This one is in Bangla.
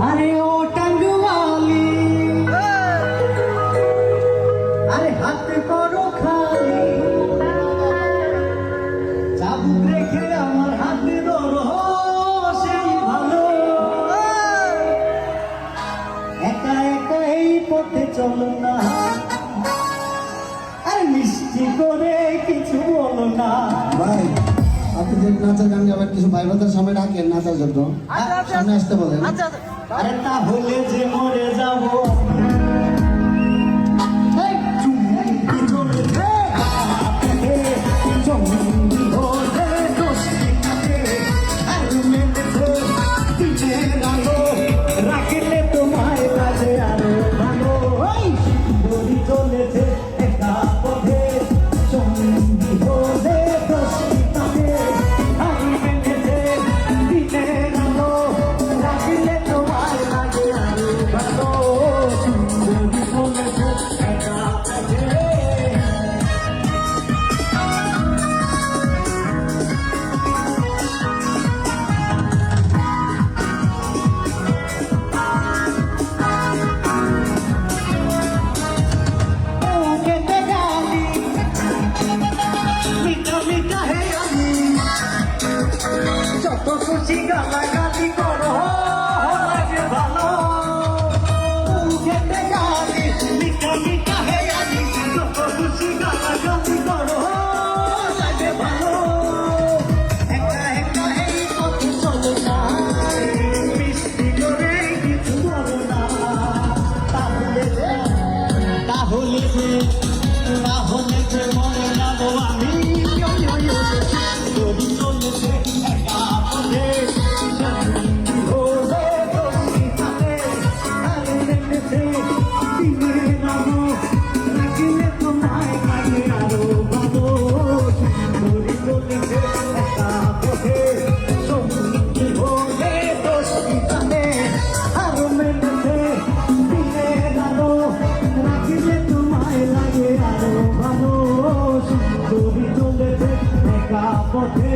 আরে ও টাঙ্গুয়ালি, আরে হাতে করো খালি, চাবুক রেখে আমার হাতে ধরো, সেই ভালো। একা একা এই পথে চলো না, আর মিষ্টি করে কিছু বলো না। ভাই আপনি যে নাচের গান গাবেন কিছু ভাই বোনদের সামনে ডাকেন নাচার জন্য, সামনে আসতে বলেন। আরে তাহলে যে মরে যাবো রাখলে তোমায় কাছে আরো ভালো। চলেছে একা পথে সঙ্গী হলে দোষীটাকে আমি মেনেছে দিনের আলো রাখলে তোমায় লাগে আরো ভালো। সুন্দরী চলেছে একা পথে। যত খুশি গালাগালি করো লাগে ভালো, খেতে গালি মিঠা মিঠা হে আলি, যত খুশি গালাগালি করো লাগে ভালো। একা একা এই পথে চলো না, মিষ্টি করে কিছু বলো না। তাহলে না হলে যে মরে যাবো আমি। যদি চলেছে একা পথে সঙ্গী হলে দোষীটাকে আরে মেনেছে দিনের আলো রাখলে তোমায় কাছে আরো ভালো। যদি চলেছে একা পথে সঙ্গী হলে দোষীটাকে আরো মেনেছে দিনের আলো রাখলে তোমায় লাগে আরো ভালো। সুন্দরী চলেছে একা পথে।